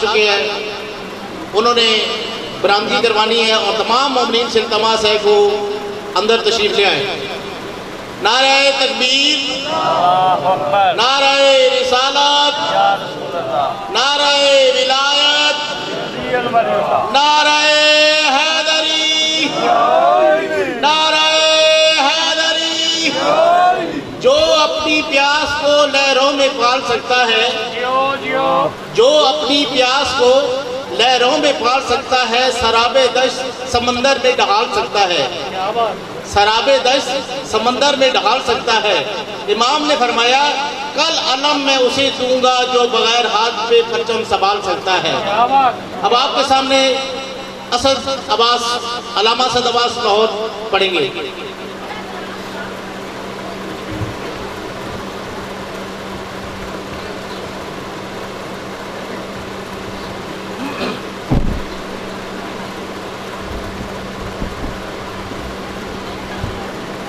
چکے ہیں، انہوں نے برآمدی کروانی ہے اور تمام مومنین سے التماس ہے کہ اندر تشریف لے آئیں۔ نعرہ تکبیر، نعرہ رسالت، نعرہ ولایت، نعرہ حیدری، نعرہ حیدری۔ جو اپنی پیاس کو لہروں میں پال سکتا ہے، جو اپنی پیاس کو لہروں میں پال سکتا ہے، سراب دشت سمندر میں ڈھال سکتا ہے، سراب دشت سمندر میں ڈھال سکتا ہے۔ امام نے فرمایا کل علم میں اسے دوں گا جو بغیر ہاتھ پہ پرچم سنبھال سکتا ہے۔ اب آپ کے سامنے اسد عباس، علامہ اسد عباس لاہور پڑھیں گے۔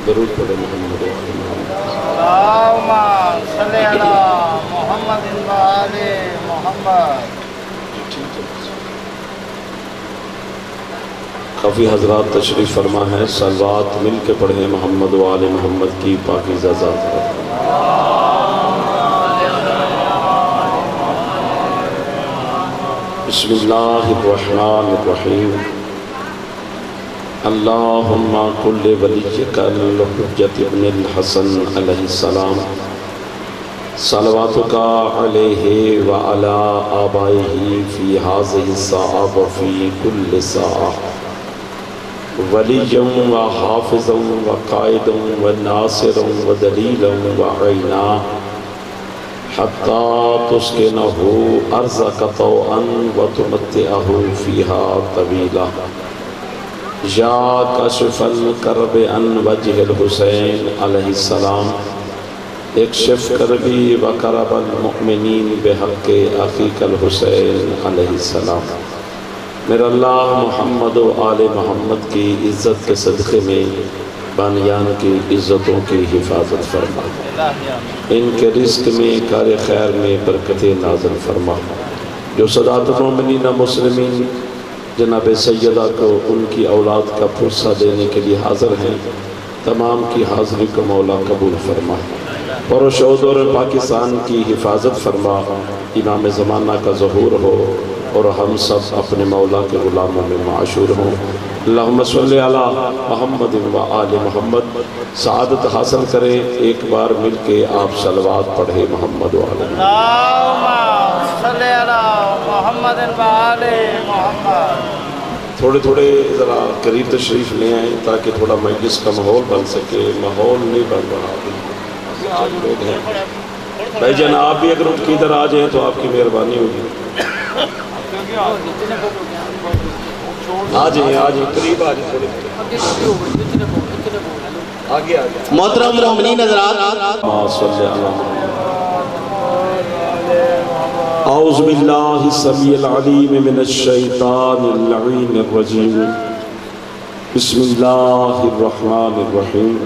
درود پڑھے محمد اللہم صلی علی محمد و آل محمد۔ کافی حضرات تشریف فرما ہے، صلوات مل کے پڑھیں محمد و آل محمد کی پاکیزہ ذات پر۔ بسم اللہ الرحمن الرحیم۔ اللہم کل ولیک الحجت ابن الحسن علیہ السلام صلواتک علیہ وعلی آبائہ فی ہذہ الساعہ وفی کل ساعہ، ولیًا وحافظا وقائدا وناصرا ودلیلا وعینا، حتی تسکنہ ارضک طوعا وتمتعہ فیہا طویلا، یا کشف الکرب عن وجہ الحسین علیہ السلام، اکشف کربی وکرب المؤمنین بحق اخیک الحسین علیہ السلام۔ میرا اللہ محمد و آل محمد کی عزت کے صدقے میں بانیان کی عزتوں کی حفاظت فرما، ان کے رزق میں کار خیر میں برکت نازل فرما۔ جو سعادت مومنین مسلمین جناب سیدہ کو ان کی اولاد کا پرسہ دینے کے لیے حاضر ہیں، تمام کی حاضری کو مولا قبول فرما، اور شہدور پاکستان کی حفاظت فرما، امام زمانہ کا ظہور ہو اور ہم سب اپنے مولا کے غلاموں میں معشور ہوں۔ اللہم صلی علی محمد و آل محمد۔ سعادت حاصل کریں، ایک بار مل کے آپ صلوات پڑھیں محمد و آل محمد۔ اللہم صلی علی محمد و آل محمد۔ تھوڑے تھوڑے ذرا قریب تشریف لے آئیں تاکہ تھوڑا مجلس کا ماحول بن سکے، ماحول نہیں بن رہا ابھی لوگ ہیں۔ بھائی جان آپ بھی اگر ان کی ادھر آ جائیں تو آپ کی مہربانی ہوگی۔ آ جائیں قریب آ جائیں، تھوڑے آگے آگے۔ محترم مومنین حضرات، اعوذ باللہ السمیع العلیم من الشیطان اللعین الرجیم، بسم اللہ الرحمن الرحیم۔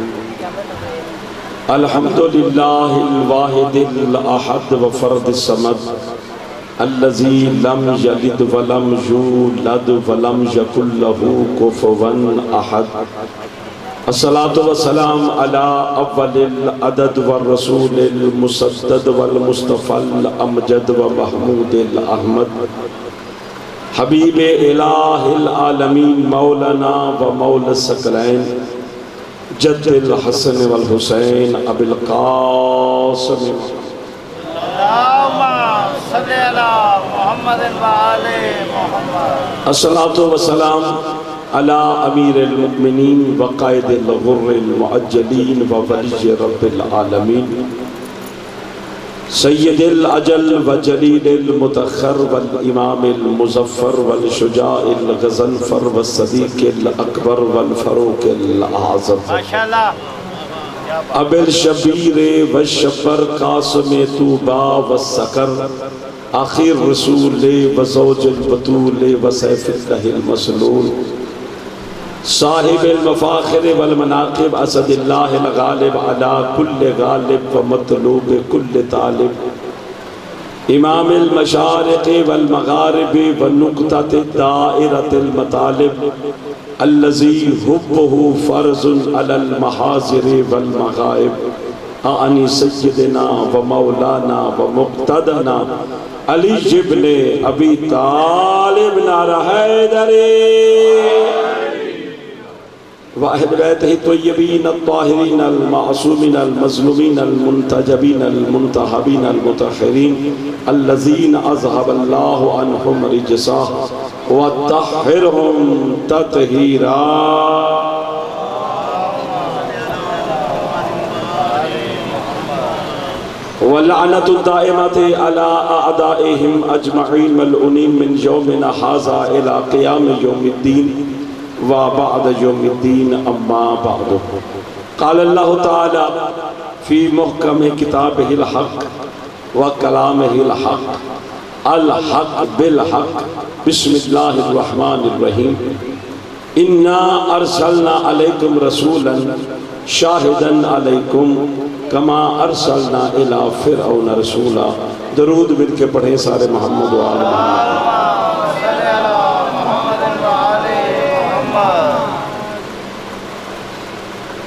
الحمدللہ الواحد الاحد وفرد الصمد، الذی لم یلد ولم یولد ولم یکن لہ کفوا احد۔ الصلاة والسلام علی اول العدد والرسول المسدد والمصطفى الامجد ومحمود الاحمد، حبیب الہ العالمین مولانا و مولا الثقلین، جد الحسن والحسین ابی القاسم۔ اللہم صلی علی محمد و آل محمد۔ الصلاة والسلام علی امیر المؤمنین وقائد الغر المعجلین وولی رب العالمین، سید الاجل وجلیل المتخر والامام المظفر والشجاع الغضنفر والصدیق الاکبر والفاروق الاعظم، ماشاءاللہ، ابی الشبیر والشبر قاسم طوبا والسکر، آخر رسول وزوج البطول وسیف الدہ المسلول، صاحب المفاخر والمناقب، اسد اللہ الغالب علی کل غالب و مطلوب کل طالب، امام المشارق والمغارب ونقطة دائرة المطالب الذي حبه فرض على المحاضر والمغائب اعنی سیدنا و مولانا و مقتدنا علی ابن ابی طالب نعرہ حیدری واحد بیتہ الطیبین الطاہرین المعصومین المظلومین المنتجبین المنتحبین المطہرین الذین اذهب اللہ عنہم رجسا وطہرہم تطہیرا واللعنة الدائمة على أعدائهم أجمعين ملعونين من يومنا هذا إلى قيام يوم الدين وبعد يوم الدين أما بعد قال الله تعالى في محكم كتابه الحق وكلامه الحق الحق بالحق بسم الله الرحمن الرحيم إنا أرسلنا عليكم رسولا شاهدا عليكم کما ارسلنا الى فرعون رسولا. درود مل کے پڑھیں سارے محمد و آل محمد.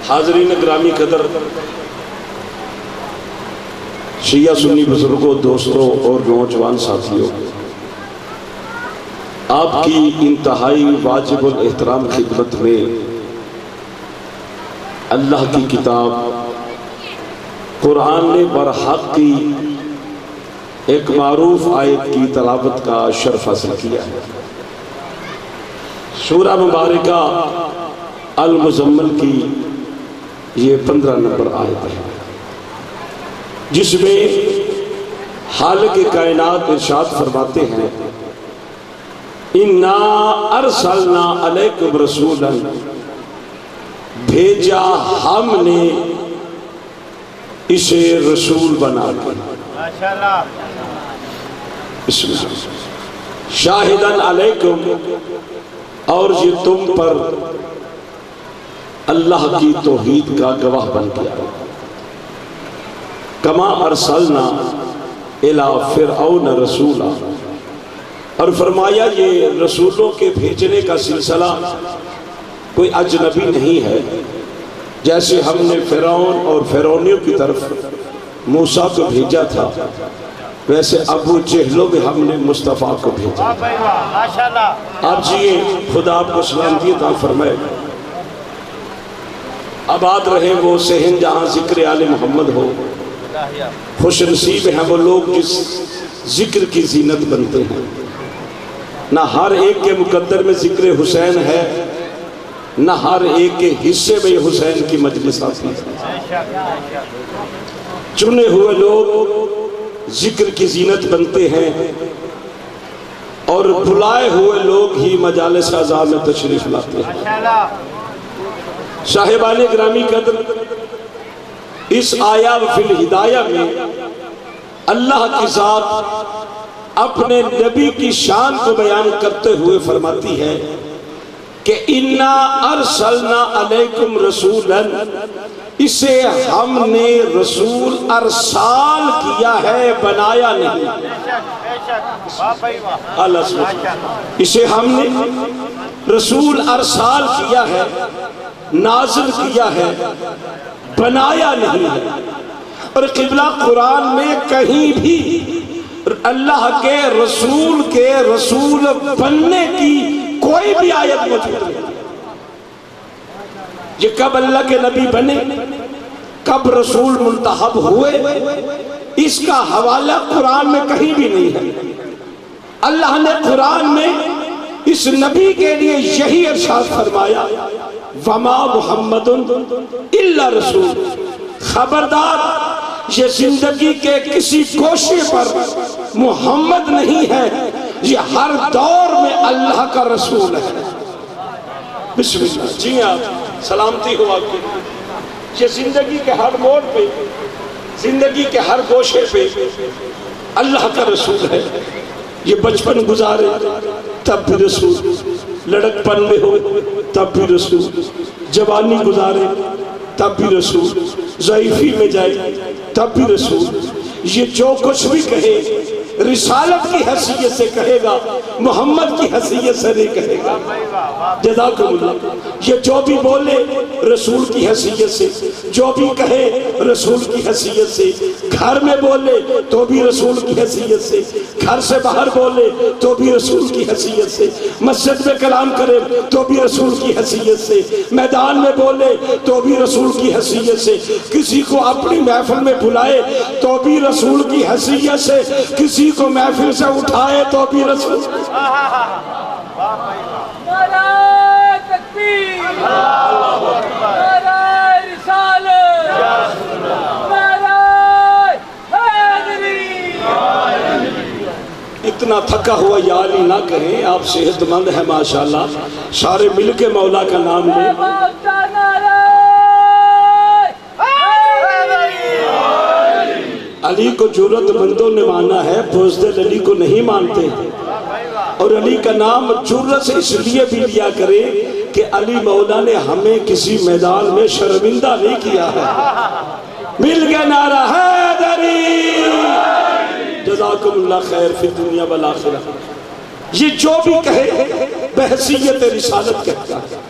حاضرین گرامی قدر، شیعہ سنی بزرگوں، دوستوں اور نوجوان ساتھیوں، آپ کی انتہائی واجب الاحترام خدمت میں اللہ کی کتاب قرآن نے برحق کی ایک معروف آیت کی تلاوت کا شرف حاصل کیا ہے. سورہ مبارکہ المزمل کی یہ 15 نمبر آیت ہے، جس میں خالق کائنات ارشاد فرماتے ہیں اِنَّا أَرْسَلْنَا عَلَيْكُمْ رَسُولًا، بھیجا ہم نے اسے رسول بنا کے، شاہدن علیکم، اور یہ تم پر اللہ کی توحید کا گواہ بن گیا، کما ارسلنا الی فرعون رسولا، اور فرمایا یہ رسولوں کے بھیجنے کا سلسلہ کوئی اجنبی نہیں ہے. جیسے ہم نے فرعون اور فرعونیوں کی طرف موسیٰ کو بھیجا تھا، ویسے ابو جہلوں میں ہم نے مصطفیٰ کو بھیجا. آپ جیئے، خدا آپ کو سلام دیے تھا فرمائے. آباد رہے وہ صحن جہاں ذکر آل محمد ہو. خوش نصیب ہیں وہ لوگ جس ذکر کی زینت بنتے ہیں. نہ ہر ایک کے مقدر میں ذکر حسین ہے، نہ ہر ایک کے حصے میں حسین کی مجلس آتی ہے. چنے ہوئے لوگ ذکر کی زینت بنتے ہیں، اور بلائے ہوئے لوگ ہی مجالس اعزاء میں تشریف لاتے ہیں. صاحبان گرامی قدر، اس آیا و فی الہدایہ میں اللہ کی ذات اپنے نبی کی شان کو بیان کرتے ہوئے فرماتی ہے کہ اِنَّا أَرْسَلْنَا عَلَيْكُمْ رَسُولًا، اسے ہم نے رسول ارسال کیا ہے، بنایا نہیں. اسے ہم نے رسول ارسال کیا ہے، نازل کیا ہے، بنایا نہیں ہے. اور قبلہ قرآن میں کہیں بھی اللہ کے رسول بننے کی کوئی بھی آیت موجود نہیں. یہ کب اللہ کے نبی بنے، کب رسول منتخب ہوئے، اس کا حوالہ قرآن میں کہیں بھی نہیں ہے. اللہ نے قرآن میں اس نبی کے لیے یہی ارشاد فرمایا وَمَا مُحَمَّدٌ إِلَّا رَسُولٌ، خبردار یہ زندگی کے کسی گوشے پر محمد نہیں ہے، یہ ہر دور میں اللہ کا رسول ہے. بسم اللہ. جی آپ سلامتی ہو آپ کی. یہ زندگی کے ہر موڑ پہ، زندگی کے ہر گوشے پہ اللہ کا رسول ہے. یہ بچپن گزارے تب بھی رسول، لڑک پن میں ہو تب بھی رسول، جوانی گزارے تب بھی رسول، ضعیفی میں جائے تب بھی رسول. یہ جو کچھ بھی کہے رسالت کی حیثیت سے کہے گا، محمد کی حیثیت سے نہیں کہے گا۔ جزاکم اللہ۔ یہ جو بھی بولے رسول کی حیثیت سے، جو بھی کہے رسول کی حیثیت سے، گھر میں بولے تو بھی رسول کی حیثیت سے، گھر سے باہر بولے تو بھی رسول کی حیثیت سے، مسجد میں کلام کرے تو بھی رسول کی حیثیت سے، میدان میں بولے تو بھی رسول کی حیثیت سے، کسی کو اپنی محفل میں بلائے تو بھی رسول کی حیثیت سے، کسی کو محفل سے اٹھائے تو بھی رسول۔ نعرہ تکبیر، نعرہ رسالت، نعرہ حیدری۔ اتنا تھکا ہوا یا علی نہ کہیں، آپ صحت مند ہیں ماشاءاللہ، سارے مل کے مولا کا نام لیں۔ علی کو جرت مندوں نے مانا ہے، بزدل علی کو نہیں مانتے، اور علی کا نام جرت سے اس لیے بھی لیا کرے کہ علی مولا نے ہمیں کسی میدان میں شرمندہ نہیں کیا ہے۔ مل گئے نعرہ حیدری، جزاکم اللہ خیر فی الدنیا والآخرہ۔ یہ جو بھی کہے بحیثیت رسالت کہتا ہے،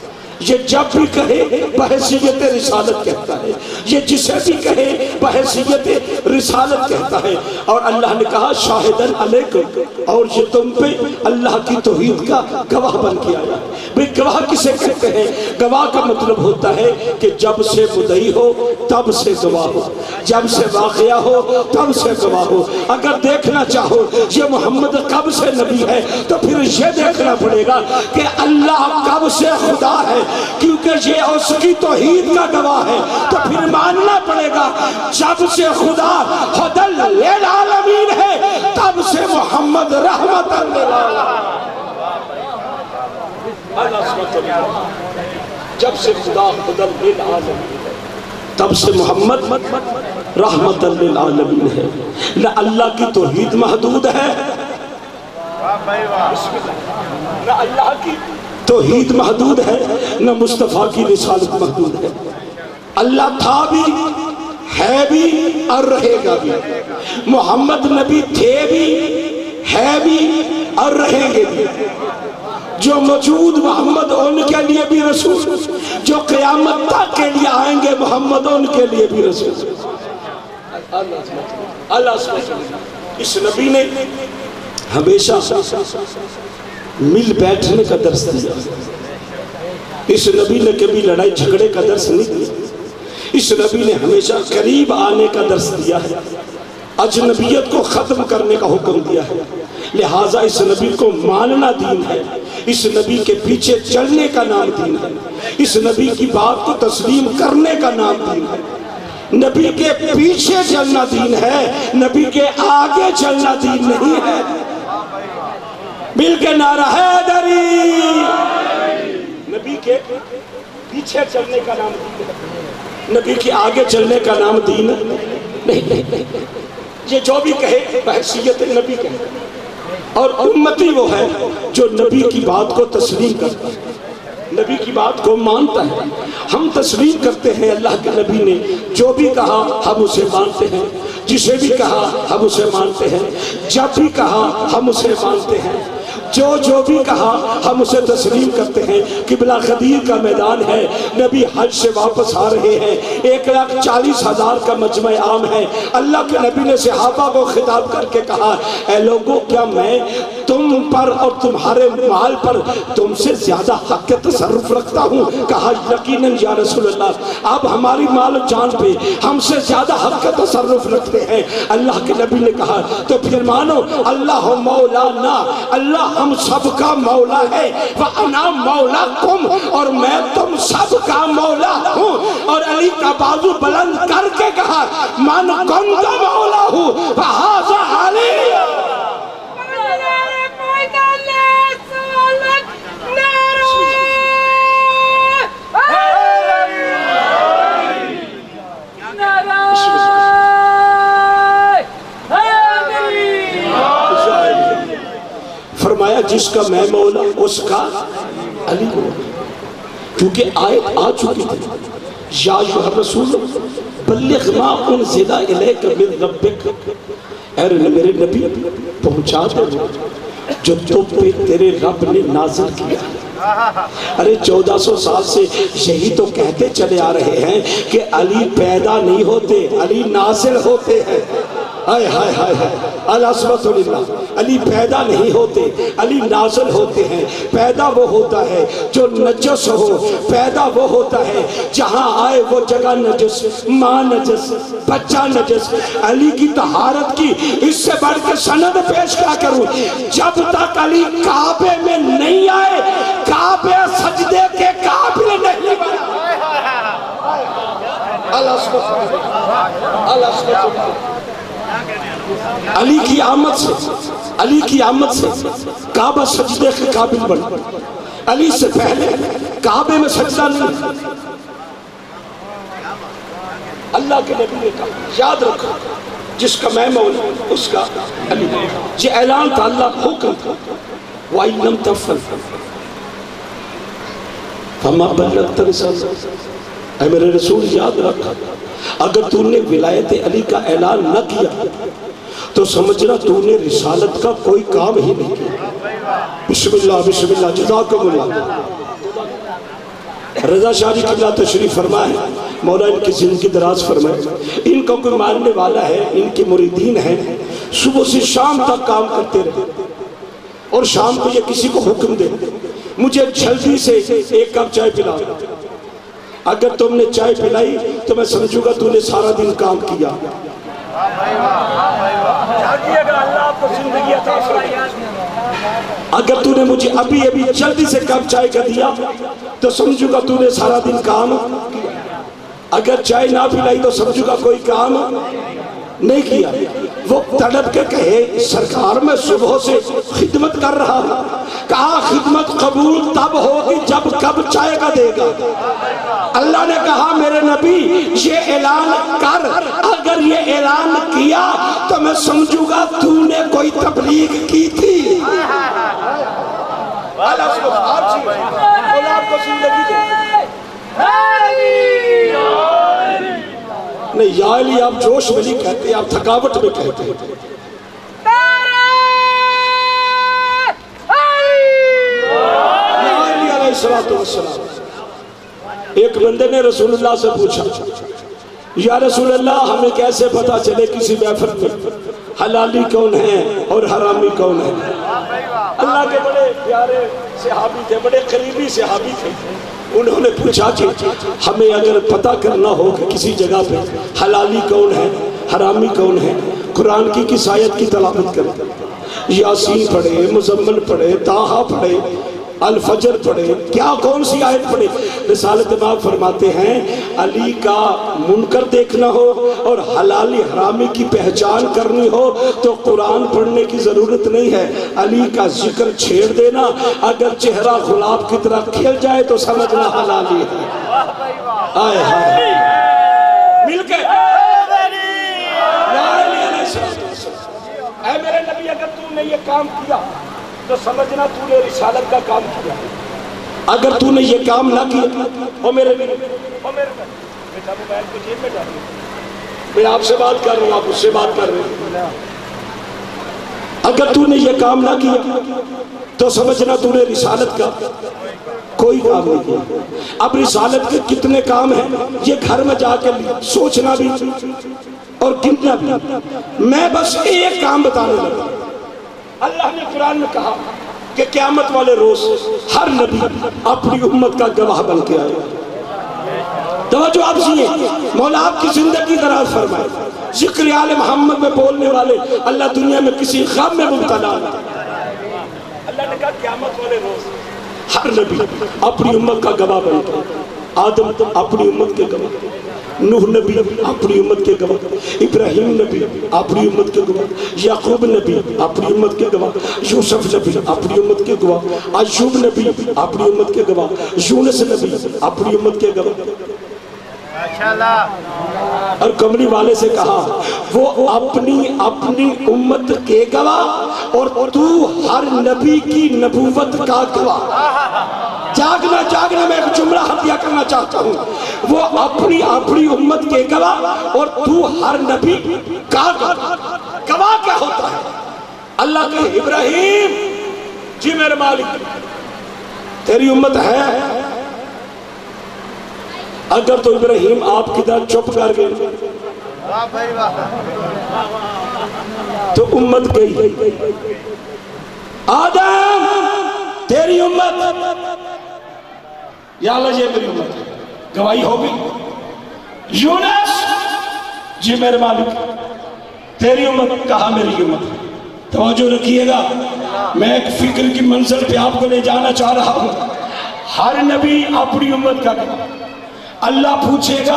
یہ جب بھی کہے بحیثیت رسالت کہتا ہے، یہ جسے بھی کہے بحیثیت رسالت کہتا ہے۔ اور اللہ نے کہا شاہدن علیکم، اور یہ تم پہ اللہ کی توحید کا گواہ بن کے آیا۔ بھئی گواہ کسے کہتے ہیں؟ گواہ کا مطلب ہوتا ہے کہ جب سے مدعی ہو تب سے گواہ ہو، جب سے واقعہ ہو تب سے گواہ ہو۔ اگر دیکھنا چاہو یہ محمد کب سے نبی ہے تو پھر یہ دیکھنا پڑے گا کہ اللہ کب سے خدا ہے، کیونکہ یہ اس کی توحید کا گواہ ہے، تو پھر ماننا پڑے گا جب سے خدا ہدل للعالمین ہے تب سے محمد رحمت للعالمین۔ جب سے خدا ہدل للعالمین ہے تب سے محمد رحمت للعالمین ہے۔ نہ اللہ کی توحید محدود ہے، نہ اللہ کی توحید محدود ہے، نہ مصطفیٰ کی رسالت محدود ہے۔ اللہ تھا بھی، ہے بھی اور رہے گا بھی۔ محمد نبی تھے بھی، ہے بھی اور رہیں گے بھی۔ جو موجود محمد ان کے لیے بھی رسول، جو قیامت تک کے لیے آئیں گے محمد ان کے لیے بھی رسول۔ اس نبی نے ہمیشہ مل بیٹھنے کا درس دیا، اس نبی نے کبھی لڑائی جھگڑے کا درس نہیں دیا، اس نبی نے ہمیشہ قریب آنے کا درس دیا ہے، اجنبیت کو ختم کرنے کا حکم دیا ہے۔ لہٰذا اس نبی کو ماننا دین ہے، اس نبی کے پیچھے چلنے کا نام دین ہے، اس نبی کی بات کو تسلیم کرنے کا نام دین ہے۔ نبی کے پیچھے چلنا دین ہے، نبی کے آگے چلنا دین نہیں ہے۔ مل کے نعرہ حیدری، نبی کے پیچھے چلنے کا نام دین ہے، نبی کے آگے چلنے کا نام دین نہیں۔ یہ جو بھی کہے بحیثیت نبی کہے، اور امتی وہ ہے جو نبی کی بات کو تسلیم کرتا ہے، نبی کی بات کو مانتا ہے۔ ہم تسلیم کرتے ہیں اللہ کے نبی نے جو بھی کہا ہم اسے مانتے ہیں، جسے بھی کہا ہم اسے مانتے ہیں، جب بھی کہا ہم اسے مانتے ہیں، جو بھی کہا ہم اسے تسلیم کرتے ہیں۔ قبلہ غدیر کا میدان ہے، نبی حج سے واپس آ رہے ہیں، 1,40,000 کا مجمع عام ہے۔ اللہ کے نبی نے صحابہ کو خطاب کر کے کہا، اے لوگوں کیا میں تم پر اور تمہارے مال پر تم سے زیادہ حق کے تصرف رکھتا ہوں؟ کہا یقیناً یا رسول اللہ، آپ ہماری مال و جان پہ ہم سے زیادہ حق کے تصرف رکھتے ہیں۔ اللہ کے نبی نے کہا تو پھر مانو اللہ مولانا، اللہ ہم سب کا مولا ہے، وَأَنَا مَوْلَاكُمْ، اور میں تم سب کا مولا ہوں۔ اور علی کا بازو بلند کر کے کہا من کنت مولا ہوں فَهَذَا عَلِيٌّ۔ فرمایا جس کا میں مولا اس کا علی مولا، کیونکہ آیت آ چکی تھی یا ایھا الرسول بلغ ما انزل الیک من ربک، اے میرے نبی پہنچا دے جو تو پہ تیرے رب نے نازل کیا. ارے 1400 سال سے یہی تو کہتے چلے آ رہے ہیں کہ علی پیدا نہیں ہوتے، علی نازل ہوتے ہیں. ہائے ہائے ہائے ہائے العصمت للہ. علی پیدا نہیں ہوتے، علی نازل ہوتے ہیں. پیدا وہ ہوتا ہے جو نجس ہو، پیدا وہ ہوتا ہے جہاں آئے وہ جگہ نجس، ماں نجس، بچہ نجس. علی کی طہارت کی اس سے بڑھ کے سند پیش کیا کروں؟ جب تک علی کعبے میں نہیں آئے کعبے سجدے کے قابل نہیں بنا. علی کی آمد سے، علی کی آمد سے کعبہ سجدے کے قابل بنا. علی سے پہلے کعبے میں سجدہ نہیں. اللہ کے نبی نے کہا یاد رکھو جس کا میں مولا اس کا علی. یہ اعلان تھا، اللہ حکم تھا. وَإِن لَمْ تَفْعَلْ فَمَا بَلَّغْتَ رِسَالَتَهُ. اے میرے رسول یاد رکھ، اگر تو نے ولایت علی کا اعلان نہ کیا تو سمجھنا تو نے رسالت کا کوئی کام ہی نہیں کیا. بسم اللہ جزاکم اللہ. رضا شاہ جی قبلہ تشریف فرمائے، مولا ان کی زندگی دراز فرمائے. ان کا کوئی ماننے والا ہے، ان کے مریدین ہیں، صبح سے شام تک کام کرتے رہے اور شام کو یہ کسی کو حکم دے مجھے جلدی سے ایک کپ چائے پلا. اگر تم نے چائے پلائی تو میں سمجھوں گا تو نے سارا دن کام کیا. اگر تو نے مجھے ابھی جلدی سے کپ چائے کا دیا تو سمجھوں گا تو نے سارا دن کام کیا. اگر چائے نہ پلائی تو سمجھوں گا کوئی کام نہیں کیا. وہ تڑپ کے کہے سرکار میں صبح سے خدمت کر رہا ہوں. کہا خدمت قبول تب ہوگی جب کب چائے کا دے گا. اللہ نے کہا میرے نبی یہ اعلان کر، اگر یہ اعلان کیا تو میں سمجھوں گا تو نے کوئی تبلیغ کی تھی. نہیں یا علی آپ جوش میں نہیں کہتے، آپ تھکاوٹ میں کہتے ہیں. یا علی علیہ السلام. ایک بندے نے رسول اللہ سے پوچھا یا رسول اللہ ہمیں کیسے پتا چلے کسی محفل میں حلالی کون ہے اور حرامی کون ہے؟ اللہ کے بڑے پیارے صحابی تھے، بڑے قریبی صحابی تھے. انہوں نے پوچھا کہ ہمیں اگر پتہ کرنا ہو کہ کسی جگہ پہ حلالی کون ہے حرامی کون ہے، قرآن کی کس آیت کی تلاوت کریں؟ یاسین پڑھے، مزمل پڑھے، طٰہٰ پڑھے، الفجر پڑھے، کیا کون سی آیت پڑھے؟ رسالت امام فرماتے ہیں علی کا منکر دیکھنا ہو اور حلالی حرامی کی پہچان کرنی ہو تو قرآن پڑھنے کی ضرورت نہیں ہے، علی کا ذکر چھیڑ دینا. اگر چہرہ گلاب کی طرح کھل جائے تو سمجھنا حلالی ہے. آئے ہائے مل کے اے میرے نبی اگر تو نے یہ کام کیا تو سمجھنا تو نے رسالت کا کام کیا. اگر تو نے یہ کام نہ کیا او میرے بیٹا موبائل کو جیب میں ڈال. میں آپ سے بات کر رہا ہوں، آپ اس سے بات کر رہے ہیں. اگر تو نے یہ کام نہ کیا تو سمجھنا تو نے رسالت کا کوئی کام نہیں کیا. اب رسالت کے کتنے کام ہیں یہ گھر میں جا کے سوچنا بھی اور گننا بھی. میں بس ایک کام بتانے لگا. اللہ نے قرآن میں کہا کہ قیامت والے روز ہر نبی اپنی امت کا گواہ بن کے آئے. توجہ آپ سنیے، مولا آپ کی زندگی دراز فرمائے. ذکر آل محمد میں بولنے والے اللہ دنیا میں کسی غم میں مبتلا نہیں. اللہ نے کہا قیامت والے روز ہر نبی اپنی امت کا گواہ بن کے. آدم اپنی امت کے گواہ، نوح نبی اپنی امت کے گواہ، ابراہیم نبی اپنی امت کے گواہ، یعقوب نبی اپنی امت کے گواہ، یوسف نبی اپنی امت کے گواہ، ایوب نبی اپنی امت کے گواہ، یونس نبی اپنی امت کے گواہ. اور کملی والے سے کہا وہ اپنی امت کے گواہ اور تو ہر نبی کی نبوت کا گواہ. جاگنا میں ایک جملہ ہدیہ کرنا چاہتا ہوں. وہ اپنی امت کے گواہ اور تو ہر نبی کا گواہ. گواہ کیا ہوتا ہے؟ اللہ کہے ابراہیم جی میرے مالک تیری امت ہے؟ اگر تو ابراہیم آپ کی طرح چپ کر گئے واہ بھائی واہ، تو امت گئی. آدم تیری امت، یا اللہ یہ میری امت ہے، گواہی ہوگی. یونس جی میرے مالک تیری امت، کہا میری امت ہے. توجہ رکھیے گا، میں ایک فکر کی منزل پہ آپ کو لے جانا چاہ رہا ہوں. ہر نبی اپنی امت کا گواہ. اللہ پوچھے گا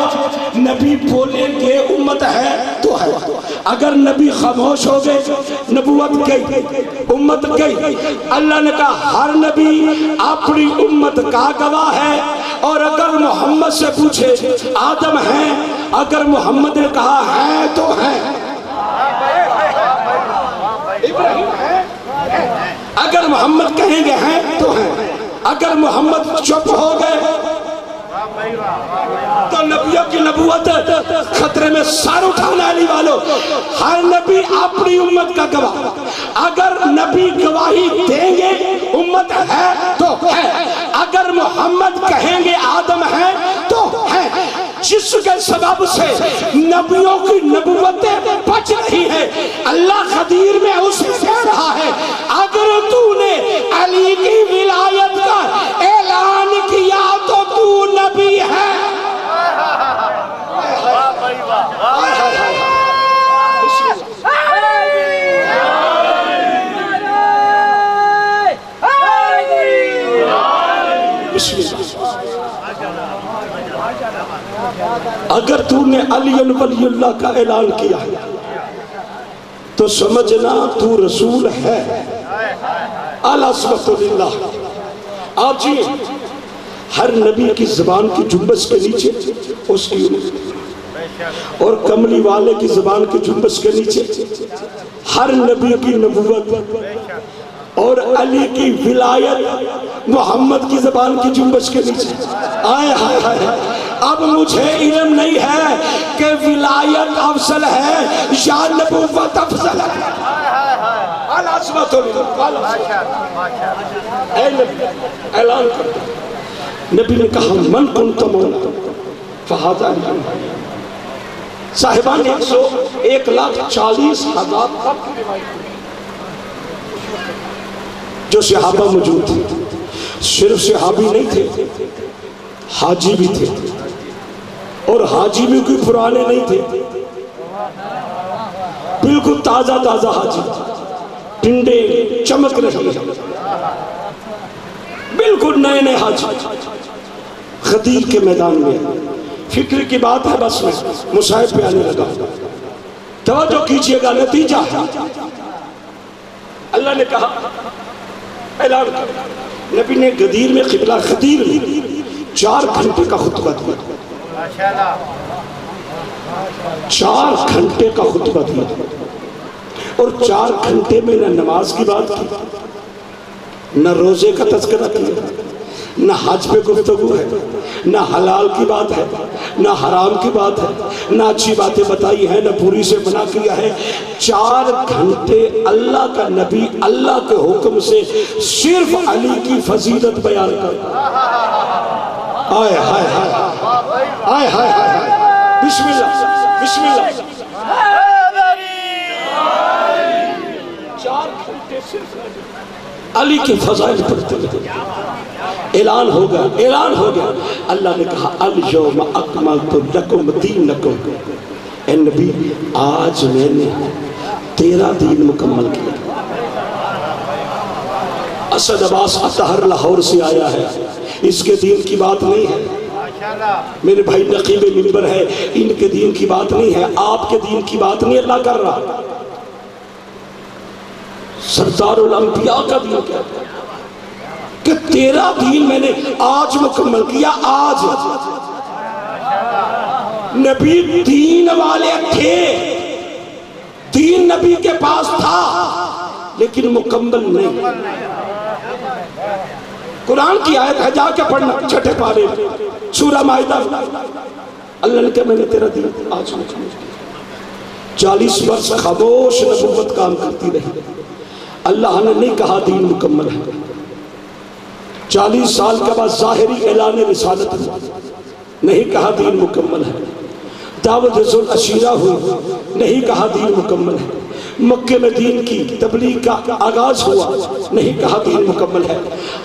نبی بولیں گے امت ہے تو ہے، اگر نبی خاموش ہو گئے نبوت گئی، امت گئی. اللہ نے کہا ہر نبی اپنی امت کا گواہ ہے. اور اگر محمد سے پوچھے آدم ہیں، اگر محمد نے کہا ہے تو ہے. ابراہیم ہے، اگر محمد کہیں گے ہیں تو ہیں. اگر محمد چپ ہو گئے تو نبیوں کی نبوت خطرے میں سر اٹھانے والی والوں. ہر نبی اپنی امت کا گواہ. اگر نبی گواہی دیں گے امت ہے تو ہے، اگر محمد کہیں گے آدم ہے تو ہے. جس کے سبب سے نبیوں کی نبوتیں بچ رہی ہیں، اللہ خدیر میں اسے کہہ رہا ہے اگر تو نے علی کی ولایت کا اعلان کیا تو تو نبی ہے. اگر تو نے علی ولی اللہ کا اعلان کیا تو سمجھنا تو رسول ہے. العصمت للہ. آپ جی ہر نبی کی زبان کی جنبش کے نیچے اس کی امت، اور کملی والے کی زبان کی جنبش کے نیچے ہر نبی کی نبوت، اور علی کی ولایت محمد کی زبان کی جنبش کے نیچے. آئے ہائے ہائے. اب مجھے علم نہیں ہے کہ ولایت افضل ہے یا نبوت افضل ہے. العصمت للہ. اے نبی اعلان کرتا. نبی نے کہا من کنت مولا فہذا علی. صاحبان 1,40,000 جو صحابہ موجود تھے، صرف صحابی نہیں تھے، حاجی بھی تھے، اور حاجی بھی کوئی پرانے نہیں تھے، بالکل تازہ تازہ حاجی، ٹنڈے چمک رہے ہیں، بالکل نئے نئے حاجی. غدیر کے میدان میں فکر کی بات ہے، بس میں مصاحب پہ آنے لگا. توجہ کیجئے گا، نتیجہ ہے. اللہ نے کہا اعلان کیا. نبی نے غدیر میں قبلہ غدیر میں 4 گھنٹے کا خطبہ دیا. 4 گھنٹے کا خطبہ دیا، اور 4 گھنٹے میں نہ نماز کی بات کی، نہ روزے کا تذکرہ کیا، نہ حج پہ گفتگو ہے، نہ حلال کی بات ہے، نہ حرام کی بات ہے، نہ اچھی باتیں بتائی ہیں، نہ بری سے منع کیا ہے. 4 گھنٹے اللہ کا نبی اللہ کے حکم سے صرف علی کی فضیلت بیان کرتا. آئے ہائے ہائے آئے ہائے ہائے. بسم اللہ بسم اللہ. 4 گھنٹے صرف علی کی فضائل پڑھتے ہیں. اعلان ہوگا، اعلان ہو گیا. اللہ نے کہا الیوم اکملت لکم دینکم. اے نبی آج میں نے تیرا دین مکمل کیا. اسد عباس اطہر لاہور سے آیا ہے، اس کے دین کی بات نہیں ہے. میرے بھائی نقیب منبر ہے، ان کے دین کی بات نہیں ہے، آپ کے دین کی بات نہیں اللہ کر رہا. سردار الانبیاء کا دین کیا ہے کہ تیرا دین میں نے آج مکمل کیا. آج نبی دین والے تھے، دین نبی کے پاس تھا لیکن مکمل نہیں. قرآن کی آیت ہے، جا کے پڑھنا 6 پارے سورہ مائدہ. اللہ نے کہا میں نے تیرا دین آج مکمل کیا. 40 برس خاموش نبوت کام کرتی رہی، اللہ نے نہیں کہا دین مکمل ہے۔ 40 سال کے بعد ظاہری اعلان رسالت ہوا، نہیں کہا دین مکمل ہے۔ دعوت ذو العشیرہ ہوئی، نہیں کہا دین مکمل ہے۔ مکہ میں دین کی تبلیغ کا آغاز ہوا، نہیں کہا دین مکمل ہے۔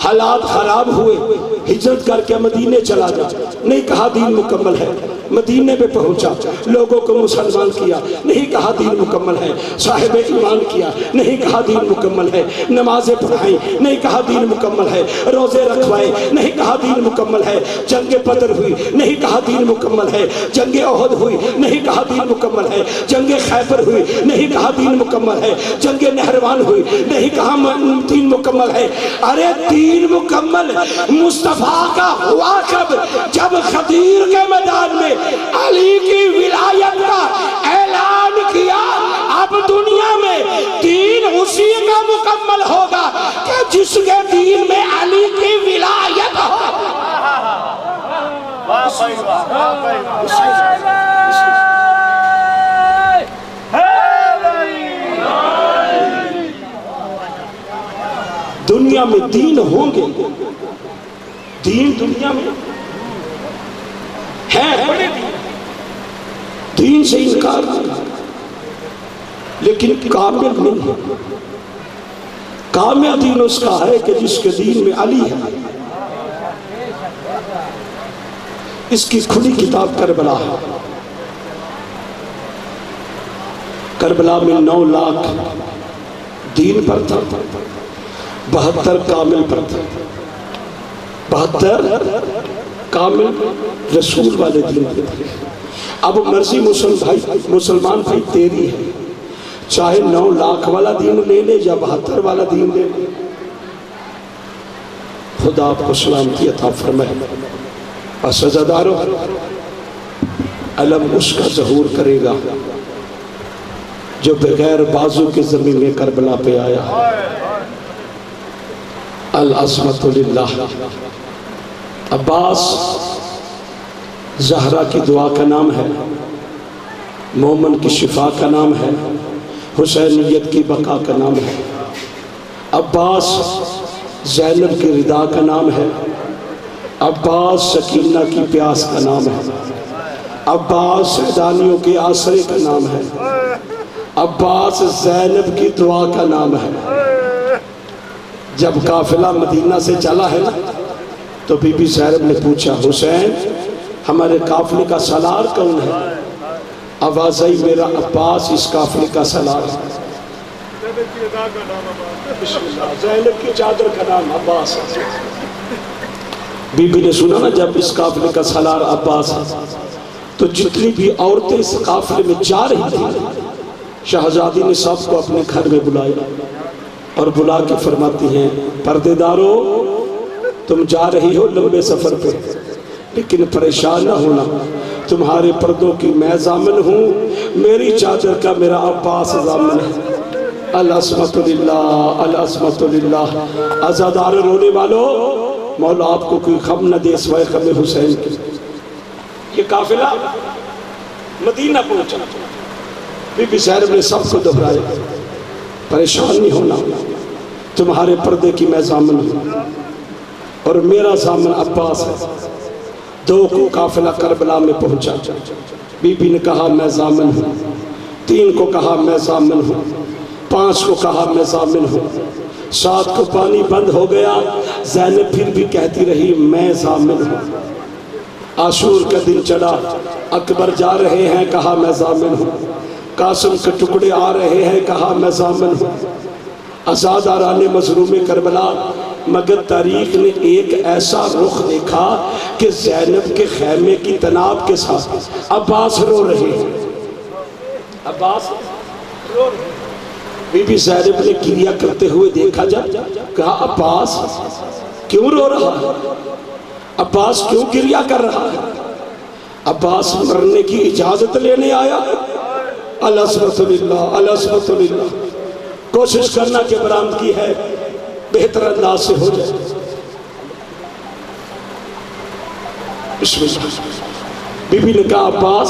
حالات خراب ہوئے، ہجرت کر کے مدینے چلا جا، نہیں کہا دین مکمل ہے۔ مدینے میں پہنچا، لوگوں کو مسلمان کیا، نہیں کہا دین مکمل ہے۔ صاحب ایمان کیا، نہیں کہا دین مکمل ہے۔ نمازیں پڑھائیں، نہیں کہا دین مکمل ہے۔ روزے رکھوائے، نہیں کہا دین مکمل ہے۔ جنگ بدر ہوئی، نہیں کہا دین مکمل ہے۔ جنگ احد ہوئی، نہیں کہا دین مکمل ہے۔ جنگ خیبر ہوئی، نہیں کہا دین مکمل ہے۔ جنگ نہروان ہوئی، نہیں کہا دین مکمل ہے۔ ارے دین مکمل مصطفیٰ کا ہوا کب؟ جب غدیر کے میدان میں علی کی ولایت کا اعلان کیا۔ اب دنیا میں دین اسی کا مکمل ہوگا کہ جس کے دین میں علی کی ولایت ہو۔ دنیا میں دین ہوں گے، دین دنیا میں ہے، بڑے دین سے انکار نہیں، لیکن کامل نہیں ہے۔ کامل دین اس کا ہے کہ جس کے دین میں علی ہے۔ اس کی کھلی کتاب کربلا ہے۔ کربلا میں 9 لاکھ دین پر تھا، 72 کامل پر تھا، 72 کامل رسول والے دین پر تھے۔ اب مرضی مسلمان بھائی تیری ہے، چاہے 9 لاکھ والا دین لے لے یا 72 والا دین لے لے۔ خدا آپ کو سلامتی عطا فرمائے۔ اور سزاداروں، علم اس کا ظہور کرے گا جو بغیر بازو کے زمین میں کربلا پہ آیا۔ العظمت للہ۔ عباس زہرا کی دعا کا نام ہے، مومن کی شفا کا نام ہے، حسینیت کی بقا کا نام ہے۔ عباس زینب کی رضا کا نام ہے، عباس سکینہ کی پیاس کا نام ہے، عباس سیدانیوں کے آسرے کا نام ہے، عباس زینب کی دعا کا نام ہے۔ جب قافلہ مدینہ سے چلا ہے نا تو بی بی زینب نے پوچھا، حسین ہمارے قافلے کا سالار کون ہے؟ آواز آئی، میرا عباس اس قافلے کا سالار ہے۔ زینب کی چادر کا نام عباس ہے۔ بی بی نے سنا نا جب اس قافلے کا سالار عباس ہے تو جتنی بھی عورتیں اس قافلے میں جا رہی تھی، شہزادی نے سب کو اپنے گھر میں بلایا اور بلا کے فرماتی ہیں، پردے دارو تم جا رہی ہو لمبے سفر پہ، لیکن پریشان نہ ہونا، تمہارے پردوں کی میں ضامن ہوں، میری چادر کا میرا عباس ضامن ہے۔ العصمت للہ، العصمت للہ۔ عزادار رونے والوں، مولا آپ کو کوئی غم نہ دے سوائے غم حسین کی۔ یہ قافلہ مدینہ پہنچا، بی بی زینب نے سب کو دہرایا، پریشان نہیں ہونا، تمہارے پردے کی میں ضامن ہوں اور میرا ضامن عباس ہے۔ 2 کو قافلہ کربلا میں پہنچا، بی بی نے کہا میں ضامن ہوں، 3 کو کہا میں ضامن ہوں، 5 کو کہا میں ضامن ہوں، 7 کو پانی بند ہو گیا، زینب پھر بھی کہتی رہی میں ضامن ہوں۔ عاشور کا دن چڑھا، اکبر جا رہے ہیں، کہا میں ضامن ہوں، قاسم کے ٹکڑے آ رہے ہیں، کہا میں ضامن ہوں۔ عزاداران مظلوم کربلا، مگر تاریخ نے ایک ایسا رخ دیکھا کہ زینب کے خیمے کی تناب کے ساتھ عباس رو رہے ہیں، عباس رو رہے ہیں۔ بی بی زینب نے گریہ کرتے ہوئے دیکھا جا، کہا عباس کیوں رو رہا ہے؟ عباس کیوں گریہ کر رہا ہے؟ عباس مرنے کی اجازت لینے آیا ہے۔ العصمت للہ، العصمت للہ۔ کوشش کرنا کہ برآمدگی ہے بہتر انداز سے ہو جائے۔ بسم اللہ۔ بی بی نے کہا عباس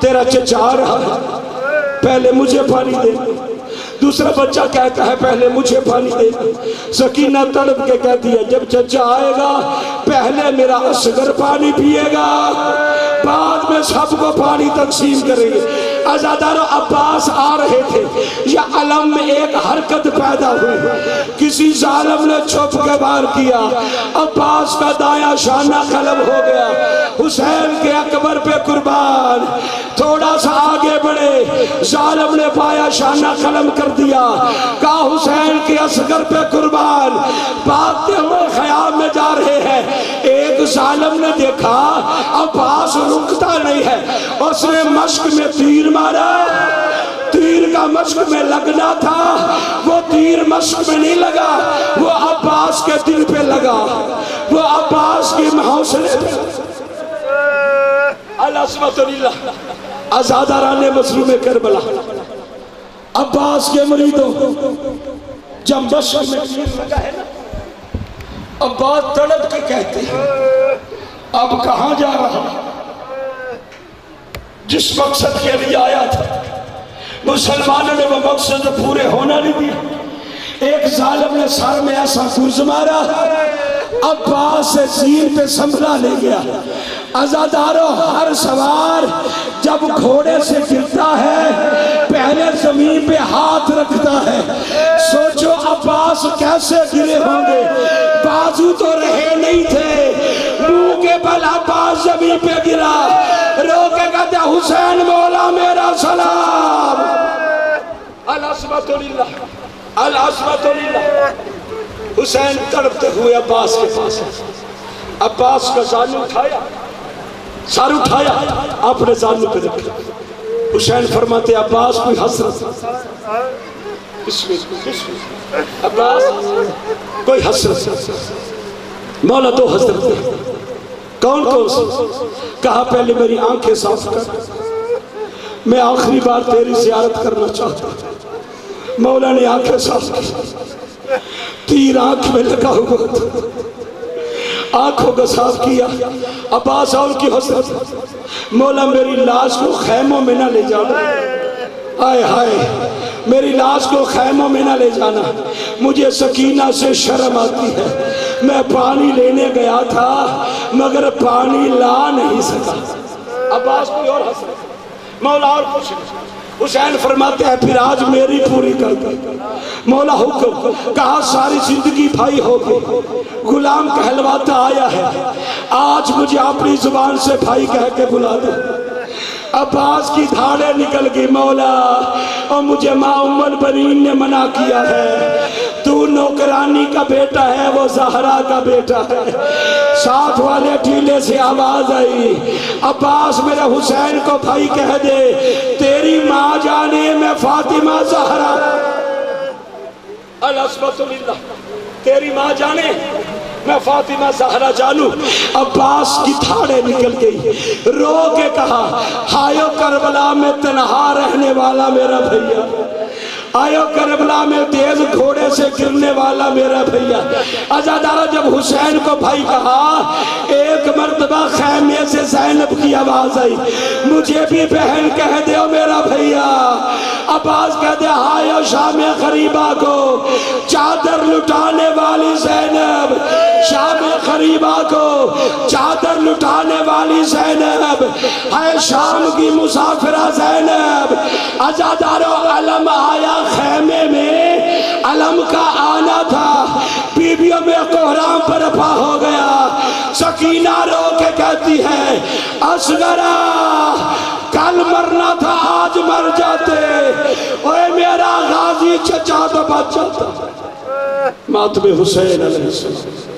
تیرا چچا آ رہا ہے، پہلے مجھے پانی دے۔ دوسرا بچہ کہتا ہے پہلے مجھے پانی دے۔ سکینہ تڑپ کے کہتی ہے جب چچا آئے گا پہلے میرا اصغر پانی پیے گا، بعد میں سب کو پانی تقسیم کریں گے۔ عزادارو عباس آ رہے تھے، یا علم میں ایک حرکت پیدا ہوئی، کسی ظالم نے چھپ کے بار کیا، عباس کا دایاں شانہ قلم ہو گیا، حسین کے اکبر پہ قربان۔ تھوڑا سا آگے بڑھے، ظالم نے پایا شانہ قلم کر دیا، کہا حسین کے اصغر پہ قربان۔ بھاگتے ہوئے خیام میں جا رہے ہیں، ایک ظالم نے دیکھا عباس رکتا نہیں ہے، اس نے مشق میں تیر مارا، تیر کا مشق میں لگنا تھا، وہ تیر مشق میں نہیں لگا، وہ عباس کے دل پہ لگا، وہ عباس کے حوصلے پہ۔ العصمت للہ۔ عزاداران مظلوم کربلا، عباس کے مریدوں جب مشق میں تیر لگا ہے نا، عباس تڑپ کے کہتے ہیں اب کہاں جا رہا، جس مقصد کے لیے آیا تھا مسلمانوں نے وہ مقصد پورے ہونا نہیں دیا۔ ایک ظالم نے سر میں ایسا گرز مارا، عباس سے زین پہ سنبھلا لے گیا۔ عزادارو ہر سوار جب گھوڑے سے گرتا ہے پہلے زمین پہ ہاتھ رکھتا ہے، سوچو عباس کیسے گرے ہوں گے، بازو تو رہے نہیں تھے، منہ کے بل عباس زمین پہ گرا، رو کے کہتے حسین مولا میرا سلام۔ العصمت للہ، العصمت للہ۔ حسین تڑپتے ہوئے عباس کے پاس، عباس کا زانو اٹھایا، سر اٹھایا، اپنے زانو پہ رکھا۔ حسین فرماتے عباس کوئی حسرت، عباس کوئی حسرت، مولا دو حسرت ہے، کون کون سی؟ کہا پہلے میری آنکھیں صاف کر، میں آخری بار تیری زیارت کرنا چاہتا ہوں۔ مولا نے آنکھیں صاف کی، تیر آنکھ میں لگا ہوا تھا، آنکھوں کو صاف کیا۔ عباس اور کی حسرت، مولا میری لاش کو خیموں میں نہ لے جانا، آئے ہائے میری لاش کو خیموں میں نہ لے جانا، مجھے سکینہ سے شرم آتی ہے، میں پانی لینے گیا تھا مگر پانی لا نہیں سکا۔ عباس کوئی اور حسرت، مولا اور کچھ نہیں۔ حسین فرماتے ہیں پھر آج میری پوری کر دے۔ مولا حکم، کہا ساری زندگی بھائی ہو گئے، غلام کہلواتا آیا ہے، آج مجھے اپنی زبان سے بھائی کہہ کے بلا دے۔ عباس کی دھاڑیں نکل گئی، مولا اور مجھے ماں ام البنین نے منع کیا ہے، تو نوکرانی کا بیٹا ہے، وہ زہرا کا بیٹا ہے۔ ساتھ والے ٹھیلے سے آواز آئی، عباس میرے حسین کو بھائی کہہ دے، تیری ماں جانے میں فاطمہ زہرا، العصمت للہ، تیری ماں جانے میں فاطمہ زہرا جانوں۔ عباس کی دھاڑیں نکل گئی، رو کے کہا ہائیو کربلا میں تنہا رہنے والا میرا بھیا، آئیو کربلا میں تیز گھوڑے سے گرنے والا میرا بھیا۔ عزادارہ جب حسین کو بھائی کہا، ایک مرتبہ خیمے سے زینب کی آواز آئی، مجھے بھی بہن کہہ دیو میرا بھیا۔ عباس کہہ دے ہائیو شام غریبہ کو چادر لٹانے والی زینب، شام غریبہ کو چادر لٹانے والی زینب، ہے شام کی مسافرہ زینب۔ عزادارو علم آیا خیمے میں، علم کا آنا تھا، بیویوں میں کوہرام برپا ہو گیا۔ سکینہ رو کے کہتی ہے اصغرا کل مرنا تھا آج مر جاتے، اوے میرا غازی چچا تو بچ جاتا۔ ماتم حسین علیہ السلام۔